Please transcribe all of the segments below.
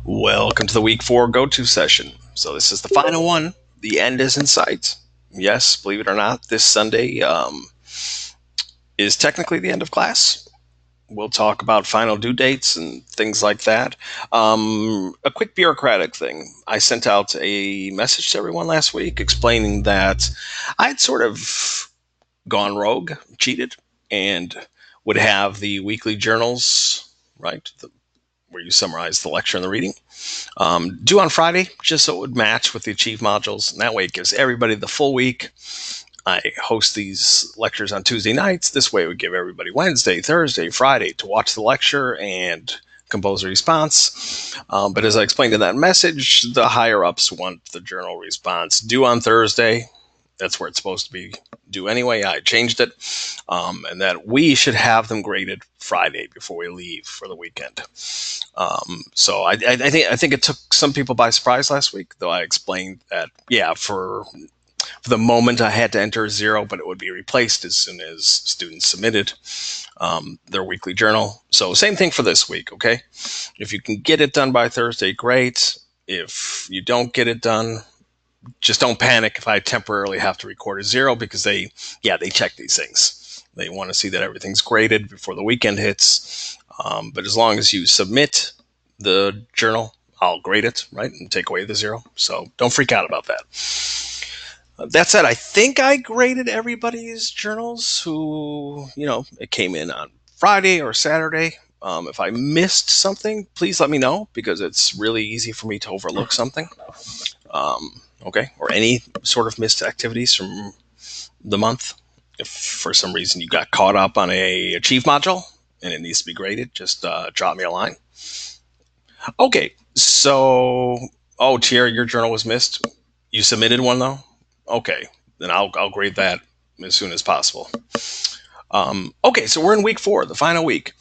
Welcome to the week 4 go-to session. So this is the final one. The end is in sight. Yes, believe it or not, this Sunday is technically the end of class. We'll talk about final due dates and things like that. A quick bureaucratic thing. I sent out a message to everyone last week explaining that I had sort of gone rogue, cheated, and would have the weekly journals, right, where you summarize the lecture and the reading, due on Friday, just so it would match with the Achieve modules. And that way it gives everybody the full week. I host these lectures on Tuesday nights. This way it would give everybody Wednesday, Thursday, Friday to watch the lecture and compose a response. But as I explained in that message, the higher ups want the journal response due on Thursday. That's where it's supposed to be due anyway. I changed it, and that we should have them graded Friday before we leave for the weekend. So I think it took some people by surprise last week, though I explained that, yeah, for the moment I had to enter 0, but it would be replaced as soon as students submitted their weekly journal. So same thing for this week, okay? If you can get it done by Thursday, great. If you don't get it done, just don't panic if I temporarily have to record a 0, because they check these things. They want to see that everything's graded before the weekend hits. But as long as you submit the journal, I'll grade it, right, and take away the 0. So don't freak out about that. That said, I think I graded everybody's journals who, it came in on Friday or Saturday. If I missed something, please let me know, because it's really easy for me to overlook something. Okay, or any sort of missed activities from the month. If for some reason you got caught up on a Achieve module and it needs to be graded, just drop me a line. Okay, so, Tiara, your journal was missed. You submitted one though? Okay, then I'll grade that as soon as possible. Okay, so we're in week 4, the final week.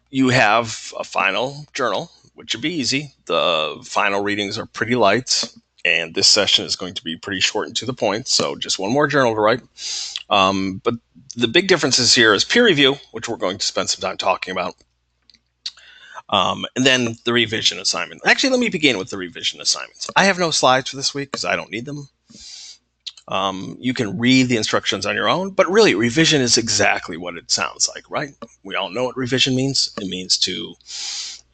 You have a final journal, which should be easy. The final readings are pretty light, and this session is going to be pretty short and to the point, so just one more journal to write. But the big differences here is peer review, which we're going to spend some time talking about, and then the revision assignment. Actually, let me begin with the revision assignments. I have no slides for this week because I don't need them. You can read the instructions on your own, but really revision is exactly what it sounds like, right? We all know what revision means. It means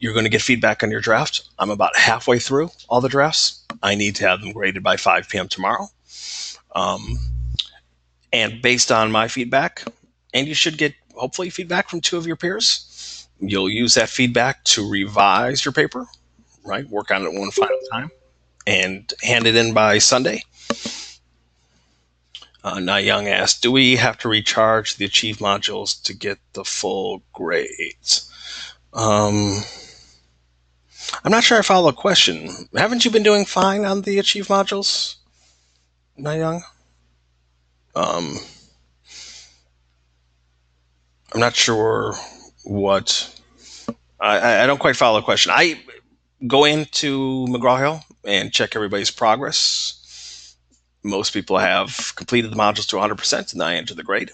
you're going to get feedback on your draft. I'm about halfway through all the drafts. I need to have them graded by 5 p.m. tomorrow. And based on my feedback, and you should get hopefully feedback from 2 of your peers, you'll use that feedback to revise your paper, right? Work on it one final time and hand it in by Sunday. Na Young asked, do we have to recharge the Achieve modules to get the full grades? I'm not sure I follow the question. Haven't you been doing fine on the Achieve modules, Na Young? I'm not sure what... I don't quite follow the question. I go into McGraw-Hill and check everybody's progress. Most people have completed the modules to 100%, and I enter the grade.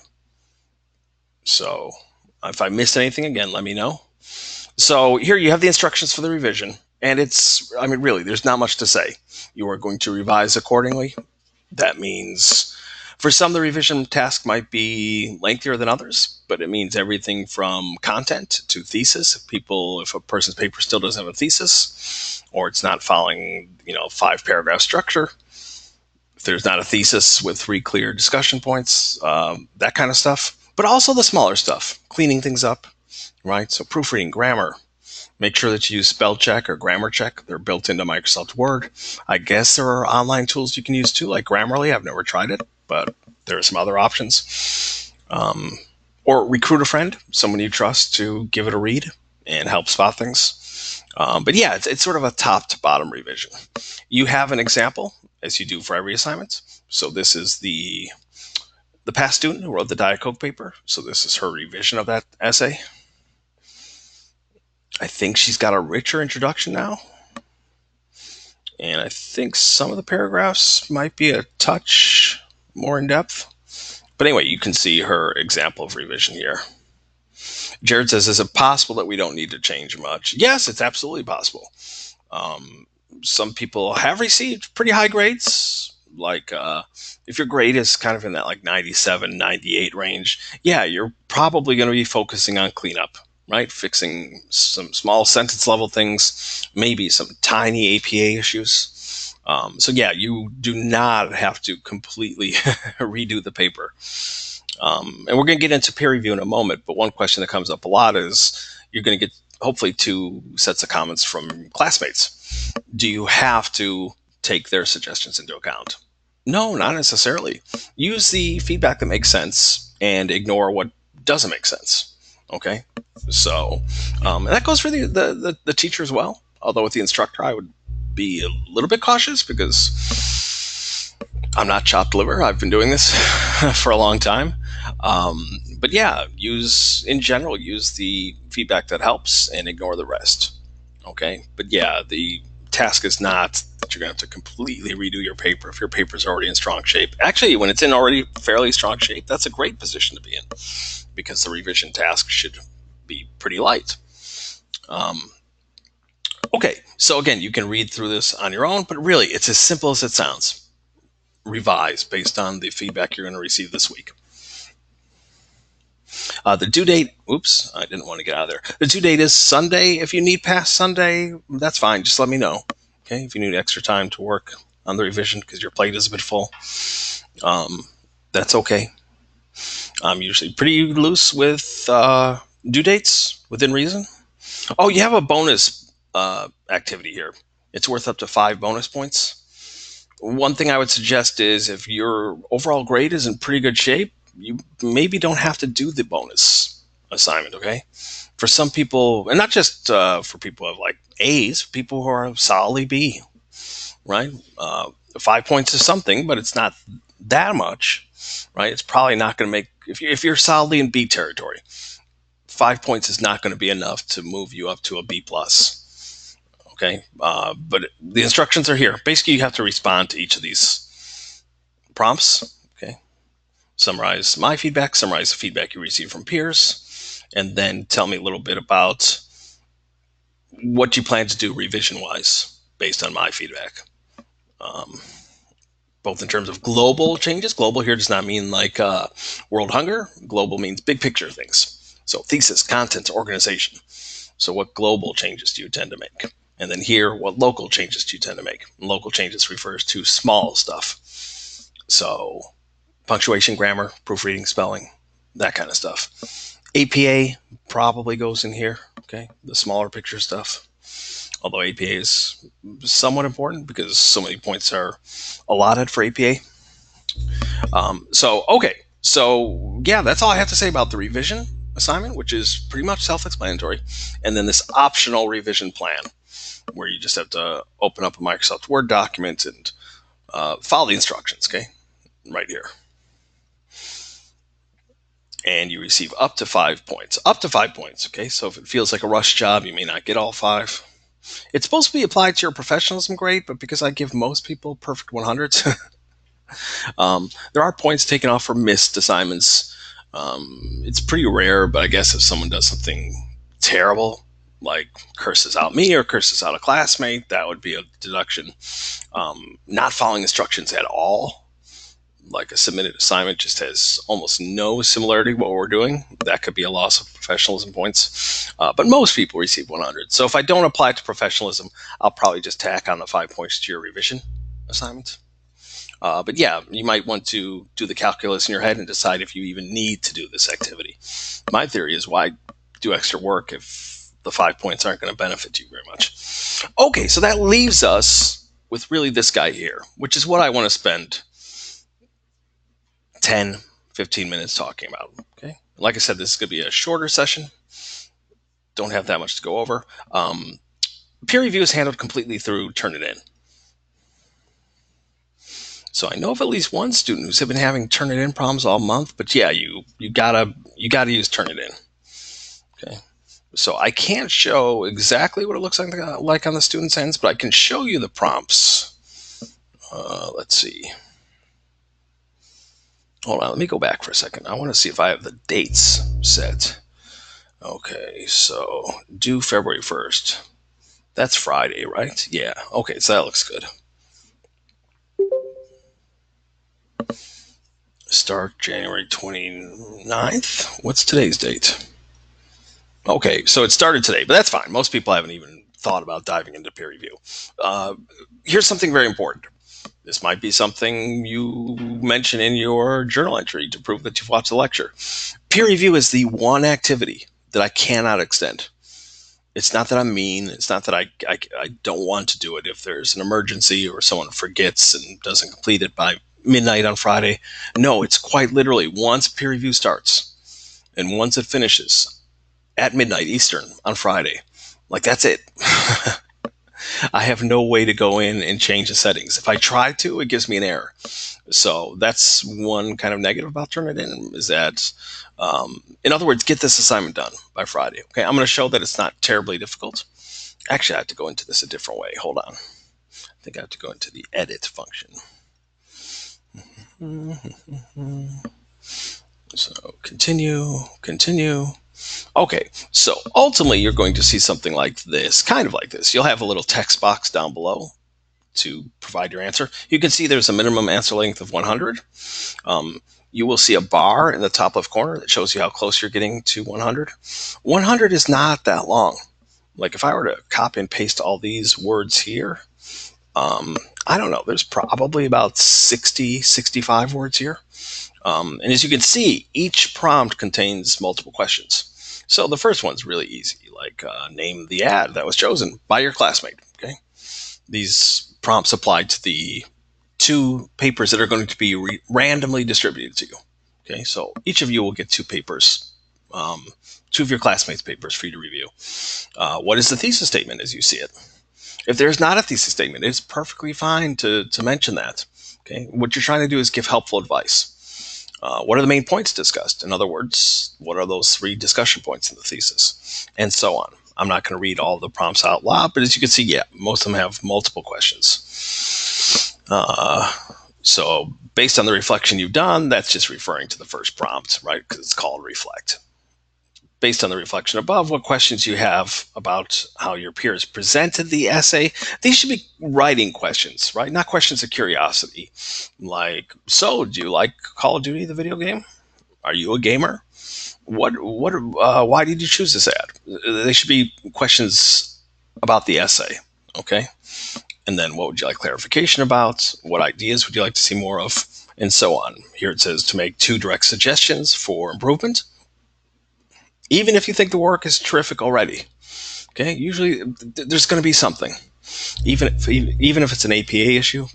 So if I missed anything, again, let me know. So here you have the instructions for the revision, and really, there's not much to say. You are going to revise accordingly. That means for some, the revision task might be lengthier than others, but it means everything from content to thesis. If a person's paper still doesn't have a thesis, or it's not following, 5-paragraph structure, if there's not a thesis with 3 clear discussion points, that kind of stuff. But also the smaller stuff, cleaning things up, right? So proofreading, grammar. Make sure that you use spell check or grammar check. They're built into Microsoft Word. I guess there are online tools you can use too, like Grammarly. I've never tried it, but there are some other options. Or recruit a friend, someone you trust, to give it a read and help spot things. But yeah, it's sort of a top to bottom revision. You have an example, as you do for every assignment. So this is the past student who wrote the Diet Coke paper. So this is her revision of that essay. I think she's got a richer introduction now. And I think some of the paragraphs might be a touch more in depth. But anyway, you can see her example of revision here. Jared says, is it possible that we don't need to change much? Yes, it's absolutely possible. Um, some people have received pretty high grades. Like if your grade is kind of in that like 97, 98 range, yeah, you're probably going to be focusing on cleanup, right? Fixing some small sentence level things, maybe some tiny APA issues. So yeah, you do not have to completely redo the paper. And we're going to get into peer review in a moment, but one question that comes up a lot is you're going to get hopefully two sets of comments from classmates. Do you have to take their suggestions into account? No, not necessarily. Use the feedback that makes sense and ignore what doesn't make sense. Okay, so and that goes for the teacher as well. Although with the instructor, I would be a little bit cautious because I'm not chopped liver. I've been doing this for a long time. But yeah, use the feedback that helps and ignore the rest. Okay. But yeah, the task is not that you're going to have to completely redo your paper if your paper is already in strong shape. Actually, when it's in already fairly strong shape, that's a great position to be in because the revision task should be pretty light. Okay. So again, you can read through this on your own, but really it's as simple as it sounds. Revise based on the feedback you're going to receive this week. The due date, oops, I didn't want to get out of there. The due date is Sunday. If you need past Sunday, that's fine. Just let me know. Okay. If you need extra time to work on the revision because your plate is a bit full, that's okay. I'm usually pretty loose with due dates within reason. Oh, you have a bonus activity here. It's worth up to 5 bonus points. One thing I would suggest is if your overall grade is in pretty good shape, you maybe don't have to do the bonus assignment, okay? For some people, and not just for people who have like A's, people who are solidly B, right? 5 points is something, but it's not that much, right? It's probably not going to make, if you're solidly in B territory, 5 points is not going to be enough to move you up to a B plus. Okay, but the instructions are here. Basically, you have to respond to each of these prompts. Okay, summarize my feedback, summarize the feedback you received from peers, and then tell me a little bit about what you plan to do revision-wise based on my feedback. Both in terms of global changes. Global here does not mean like world hunger. Global means big picture things. So thesis, content, organization. So what global changes do you tend to make? And then here, what local changes do you tend to make? And local changes refers to small stuff. So punctuation, grammar, proofreading, spelling, that kind of stuff. APA probably goes in here, okay? The smaller picture stuff. Although APA is somewhat important because so many points are allotted for APA. So yeah, that's all I have to say about the revision assignment, which is pretty much self-explanatory. And then this optional revision plan, where you just have to open up a Microsoft Word document and follow the instructions, okay? Right here. And you receive up to 5 points. Up to 5 points, okay? So if it feels like a rush job, you may not get all 5. It's supposed to be applied to your professionalism grade, but because I give most people perfect 100s, there are points taken off for missed assignments. It's pretty rare, but I guess if someone does something terrible, like curses out me or curses out a classmate, that would be a deduction. Not following instructions at all, like a submitted assignment just has almost no similarity to what we're doing, that could be a loss of professionalism points. But most people receive 100. So if I don't apply it to professionalism, I'll probably just tack on the 5 points to your revision assignment. But yeah, you might want to do the calculus in your head and decide if you even need to do this activity. My theory is, why do extra work if the 5 points aren't going to benefit you very much? Okay, so that leaves us with really this guy here, which is what I want to spend 10, 15 minutes talking about. Okay, like I said, this is going to be a shorter session. Don't have that much to go over. Peer review is handled completely through Turnitin. So I know of at least one student who's been having Turnitin problems all month, but yeah, you gotta use Turnitin. Okay, so I can't show exactly what it looks like on the student's ends, but I can show you the prompts. Let's see. Hold on, let me go back for a second. I want to see if I have the dates set. Okay, so due February 1st. That's Friday, right? Yeah. Okay, so that looks good. Start January 29th. What's today's date? Okay, so it started today, but that's fine. Most people haven't even thought about diving into peer review. Uh, Here's something very important. This might be something you mention in your journal entry to prove that you've watched the lecture. Peer review is the one activity that I cannot extend. It's not that I'm mean. It's not that I don't want to do it if there's an emergency or someone forgets and doesn't complete it by midnight on Friday. No, it's quite literally once peer review starts and once it finishes at midnight Eastern on Friday, like that's it. I have no way to go in and change the settings. If I try to, it gives me an error. So that's one kind of negative about Turnitin is that, in other words, get this assignment done by Friday. Okay, I'm going to show that it's not terribly difficult. Actually, I have to go into this a different way. Hold on. I think I have to go into the edit function. So continue. Okay, so ultimately you're going to see something like this, kind of like this. You'll have a little text box down below to provide your answer. You can see there's a minimum answer length of 100. You will see a bar in the top left corner that shows you how close you're getting to 100. 100 is not that long. Like if I were to copy and paste all these words here, I don't know, there's probably about 60, 65 words here. And as you can see, each prompt contains multiple questions. So the first one's really easy, like name the ad that was chosen by your classmate. Okay, these prompts apply to the two papers that are going to be randomly distributed to you. Okay, so each of you will get two papers, two of your classmates' papers for you to review. What is the thesis statement as you see it? If there's not a thesis statement, it's perfectly fine to mention that. Okay, what you're trying to do is give helpful advice. What are the main points discussed? In other words, what are those 3 discussion points in the thesis? And so on. I'm not going to read all the prompts out loud, but as you can see, yeah, most of them have multiple questions. So based on the reflection you've done, that's just referring to the first prompt, right? Because it's called reflect. Based on the reflection above, what questions you have about how your peers presented the essay. These should be writing questions, right? Not questions of curiosity. Like, so do you like Call of Duty, the video game? Are you a gamer? Why did you choose this ad? They should be questions about the essay, okay? And then what would you like clarification about? What ideas would you like to see more of? And so on. Here it says to make 2 direct suggestions for improvement. Even if you think the work is terrific already, okay, usually there's going to be something, even if it's an APA issue,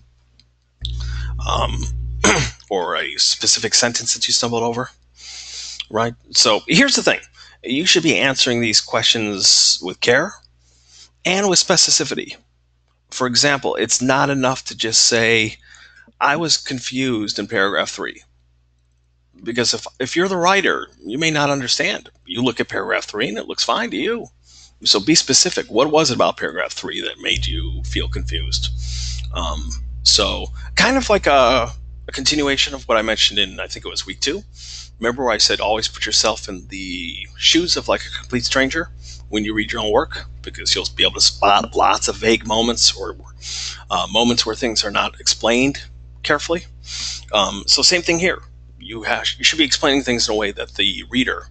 um, or a specific sentence that you stumbled over, right? So here's the thing: you should be answering these questions with care and with specificity. For example, it's not enough to just say, "I was confused in paragraph 3." Because if you're the writer, you may not understand. You look at paragraph 3 and it looks fine to you. So be specific. What was it about paragraph 3 that made you feel confused? So kind of like a continuation of what I mentioned in, I think it was week 2. Remember where I said always put yourself in the shoes of like a complete stranger when you read your own work, because you'll be able to spot lots of vague moments or moments where things are not explained carefully. So same thing here. You should be explaining things in a way that the reader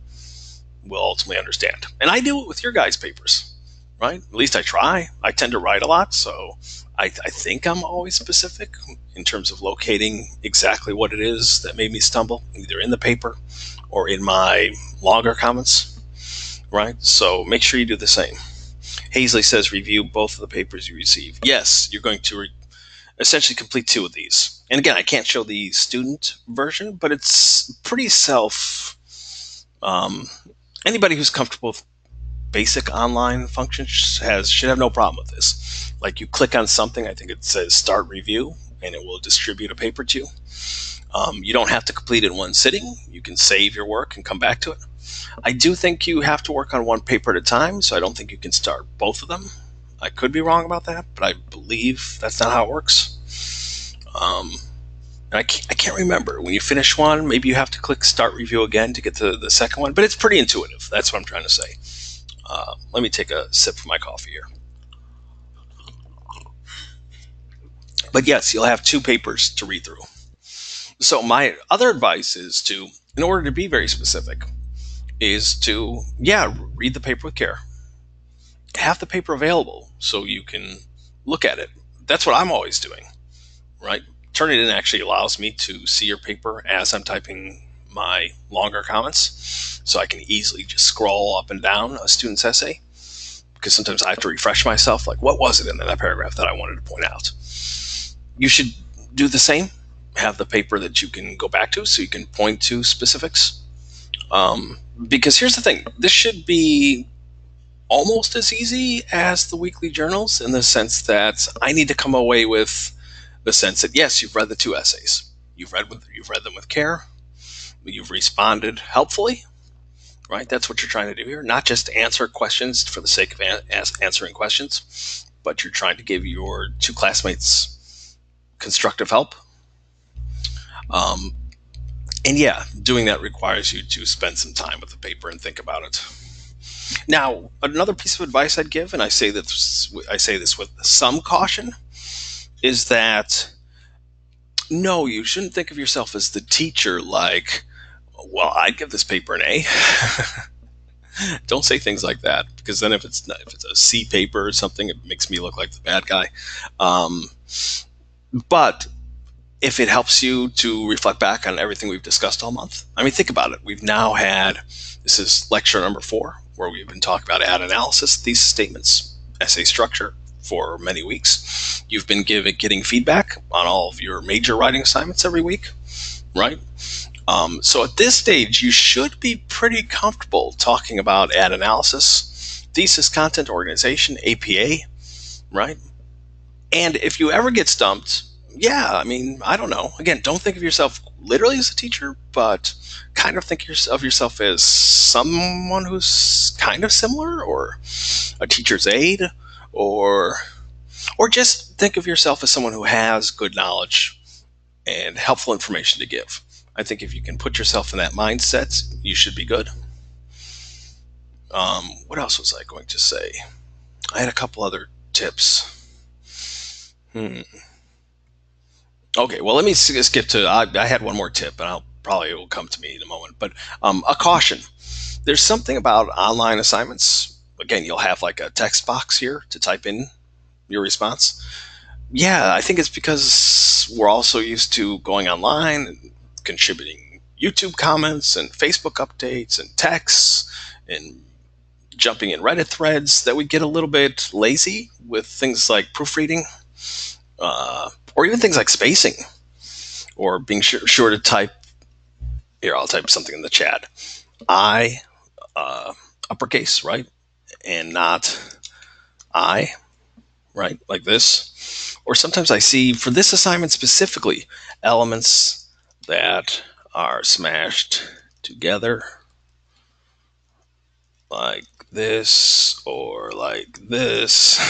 will ultimately understand. And I do it with your guys' papers, right? At least I try. I tend to write a lot, so I think I'm always specific in terms of locating exactly what it is that made me stumble, either in the paper or in my longer comments, right? So make sure you do the same. Hazley says review both of the papers you receive. Yes, you're going to essentially complete 2 of these. And again, I can't show the student version, but it's pretty anybody who's comfortable with basic online functions should have no problem with this. Like you click on something, I think it says start review, and it will distribute a paper to you. You don't have to complete it in one sitting. You can save your work and come back to it. I do think you have to work on one paper at a time, so I don't think you can start both of them. I could be wrong about that, but I believe that's not how it works. And I can't remember. When you finish one, maybe you have to click Start Review again to get to the second one. But it's pretty intuitive. That's what I'm trying to say. Let me take a sip of my coffee here. But yes, you'll have 2 papers to read through. So my other advice is to, in order to be very specific, is to, read the paper with care. Have the paper available so you can look at it. That's what I'm always doing, right? Turn It In actually allows me to see your paper as I'm typing my longer comments, so I can easily just scroll up and down a student's essay, because sometimes I have to refresh myself, like what was it in that paragraph that I wanted to point out. You should do the same. Have the paper that you can go back to so you can point to specifics. Because here's the thing, this should be almost as easy as the weekly journals, in the sense that I need to come away with the sense that, yes, you've read the 2 essays. You've read them with care. You've responded helpfully, right? That's what you're trying to do here. Not just answer questions for the sake of answering questions, but you're trying to give your 2 classmates constructive help. And doing that requires you to spend some time with the paper and think about it. Now, another piece of advice I'd give, and I say this with some caution, is that no, you shouldn't think of yourself as the teacher like, well, I'd give this paper an A. Don't say things like that, because then if it's a C paper or something, it makes me look like the bad guy. But if it helps you to reflect back on everything we've discussed all month, I mean, think about it. We've now had, this is lecture number 4, where we've been talking about ad analysis, thesis statements, essay structure for many weeks. You've been getting feedback on all of your major writing assignments every week, right? So at this stage, you should be pretty comfortable talking about ad analysis, thesis content organization, APA, right? And if you ever get stumped, I don't know. Again, don't think of yourself literally as a teacher, but kind of think of yourself as someone who's kind of similar, or a teacher's aide, or just think of yourself as someone who has good knowledge and helpful information to give. I think if you can put yourself in that mindset, you should be good. What else was I going to say? I had a couple other tips. Okay, well, let me skip to, I had one more tip, and it will come to me in a moment, but a caution. There's something about online assignments. Again, you'll have like a text box here to type in your response. I think it's because we're also used to going online and contributing YouTube comments and Facebook updates and texts and jumping in Reddit threads that we get a little bit lazy with things like proofreading, or even things like spacing, or being sure to type. Here, I'll type something in the chat. I, uppercase, right? And not I, right? Like this. Or sometimes I see, for this assignment specifically, elements that are smashed together like this or like this.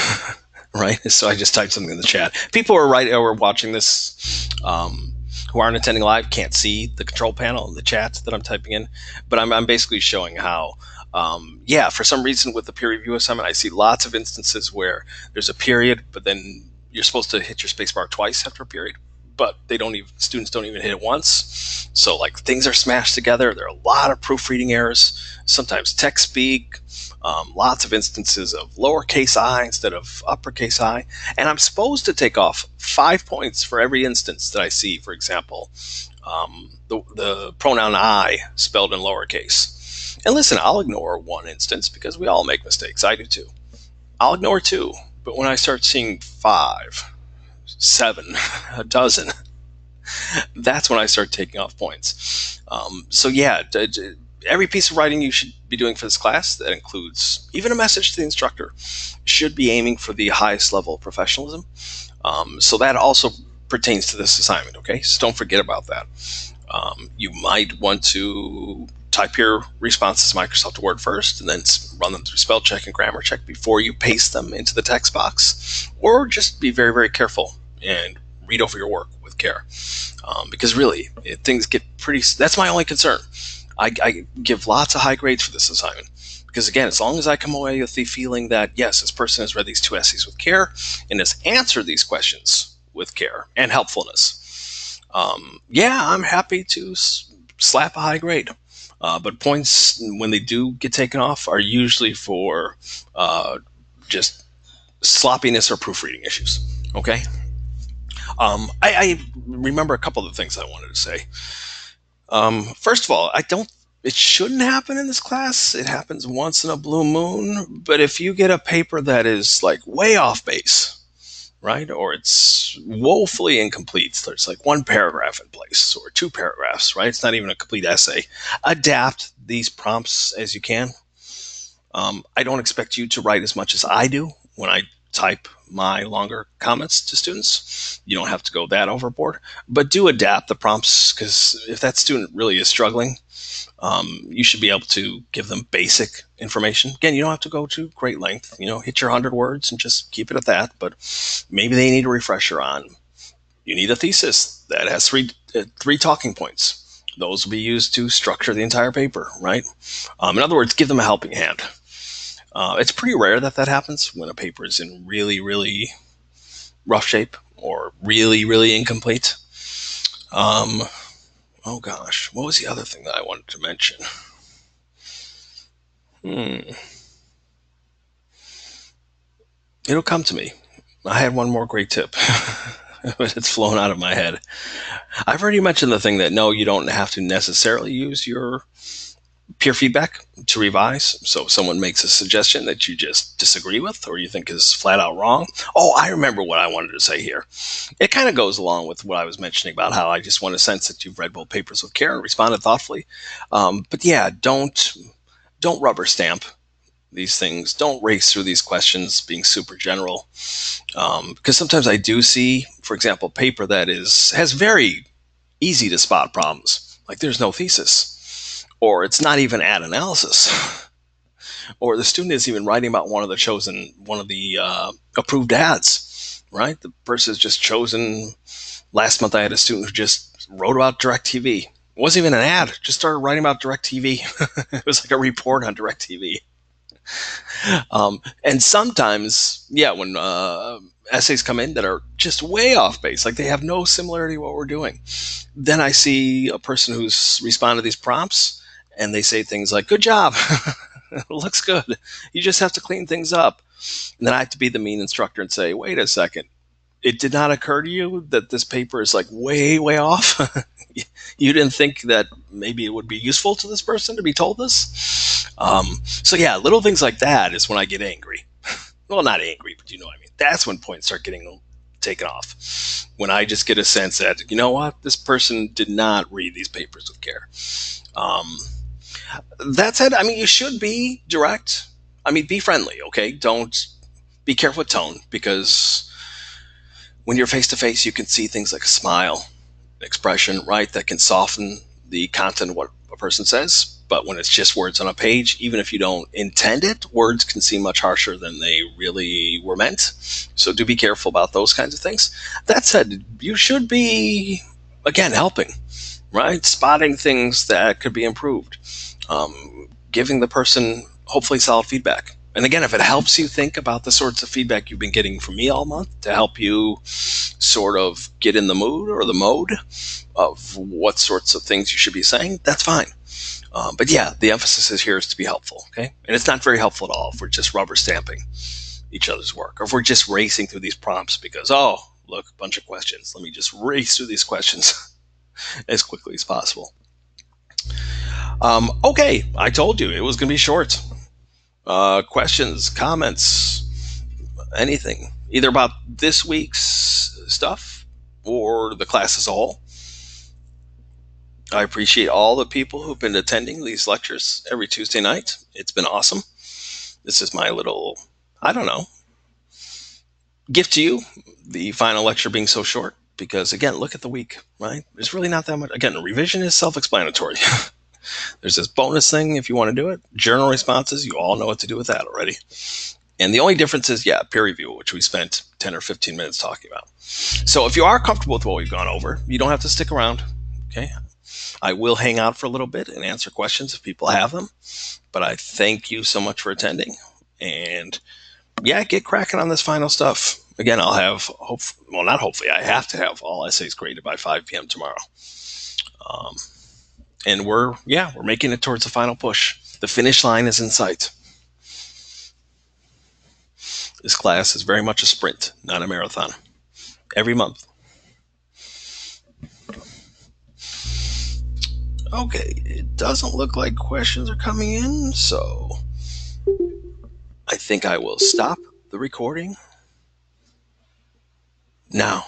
Right? So I just typed something in the chat. People who are watching this, who aren't attending live, can't see the control panel in the chat that I'm typing in, but I'm basically showing how, for some reason with the peer review assignment, I see lots of instances where there's a period, but then you're supposed to hit your spacebar twice after a period, but students don't even hit it once. So like things are smashed together. There are a lot of proofreading errors, sometimes text speak, lots of instances of lowercase I instead of uppercase I. And I'm supposed to take off 5 points for every instance that I see, for example, the pronoun I spelled in lowercase. And listen, I'll ignore one instance because we all make mistakes. I do too. I'll ignore 2. But when I start seeing 5, 7, a dozen, that's when I start taking off points. Every piece of writing you should be doing for this class, that includes even a message to the instructor, should be aiming for the highest level of professionalism. So that also pertains to this assignment, okay? So don't forget about that. You might want to type your responses to Microsoft Word first, and then run them through spell check and grammar check before you paste them into the text box. Or just be very, very careful and read over your work with care. Because really, things get pretty, that's my only concern. I give lots of high grades for this assignment. Because again, as long as I come away with the feeling that, yes, this person has read these 2 essays with care and has answered these questions with care and helpfulness, yeah, I'm happy to slap a high grade. But points, when they do get taken off, are usually for just sloppiness or proofreading issues. Okay. I remember a couple of things I wanted to say. First of all, it shouldn't happen in this class. It happens once in a blue moon. But if you get a paper that is like way off base, right, or it's woefully incomplete, there's like 1 paragraph in place or 2 paragraphs, right? It's not even a complete essay. Adapt these prompts as you can. I don't expect you to write as much as I do when I type my longer comments to students. You don't have to go that overboard, but do adapt the prompts, because if that student really is struggling, you should be able to give them basic information. Again, you don't have to go to great length. Hit your 100 words and just keep it at that. But maybe they need a refresher on, you need a thesis that has three talking points. Those will be used to structure the entire paper, right? In other words, give them a helping hand. It's pretty rare that happens when a paper is in really, really rough shape or really, really incomplete. Oh gosh, what was the other thing that I wanted to mention? It'll come to me. I had one more great tip, but it's flown out of my head. I've already mentioned the thing that no, you don't have to necessarily use your peer feedback to revise. So if someone makes a suggestion that you just disagree with or you think is flat out wrong. Oh, I remember what I wanted to say here. It kind of goes along with what I was mentioning about how I just want to sense that you've read both papers with care and responded thoughtfully. But yeah, don't rubber stamp these things. Don't race through these questions being super general. Because sometimes I do see, for example, paper that has very easy to spot problems. Like there's no thesis, or it's not even ad analysis, or the student isn't even writing about one of the approved ads, right? The person has just chosen. Last month I had a student who just wrote about DirecTV. It wasn't even an ad, just started writing about DirecTV. It was like a report on DirecTV. And sometimes, yeah, when essays come in that are just way off base, like they have no similarity to what we're doing, then I see a person who's responded to these prompts and they say things like, good job, it looks good, you just have to clean things up. And then I have to be the mean instructor and say, wait a second, it did not occur to you that this paper is like way, way off? You didn't think that maybe it would be useful to this person to be told this? So yeah, little things like that is when I get angry. Well, not angry, but you know what I mean. That's when points start getting taken off. When I just get a sense that, you know what, this person did not read these papers with care. That said, I mean, you should be direct. I mean, be friendly, okay? Don't be careful with tone, because when you're face to face, you can see things like a smile, expression, right, that can soften the content of what a person says. But when it's just words on a page, even if you don't intend it, words can seem much harsher than they really were meant. So do be careful about those kinds of things. That said, you should be, again, helping, right? Spotting things that could be improved. Giving the person hopefully solid feedback. And again, if it helps you think about the sorts of feedback you've been getting from me all month to help you sort of get in the mood or the mode of what sorts of things you should be saying, that's fine. But yeah, the emphasis is here is to be helpful, okay? And it's not very helpful at all if we're just rubber stamping each other's work, or if we're just racing through these prompts because, oh, look, a bunch of questions. Let me just race through these questions as quickly as possible. Okay, I told you it was going to be short. Questions, comments, anything, either about this week's stuff or the class as a whole. I appreciate all the people who've been attending these lectures every Tuesday night. It's been awesome. This is my little, I don't know, gift to you, the final lecture being so short, because again, look at the week, right? There's really not that much. Again, revision is self-explanatory. There's this bonus thing if you want to do it. Journal responses, you all know what to do with that already. And the only difference is, yeah, peer review, which we spent 10 or 15 minutes talking about. So if you are comfortable with what we've gone over, you don't have to stick around. Okay. I will hang out for a little bit and answer questions if people have them. But I thank you so much for attending. And yeah, get cracking on this final stuff. Again, I'll have, not hopefully, I have to have all essays graded by 5 p.m. tomorrow. And we're making it towards the final push. The finish line is in sight. This class is very much a sprint, not a marathon. Every month. Okay, it doesn't look like questions are coming in, so I think I will stop the recording now.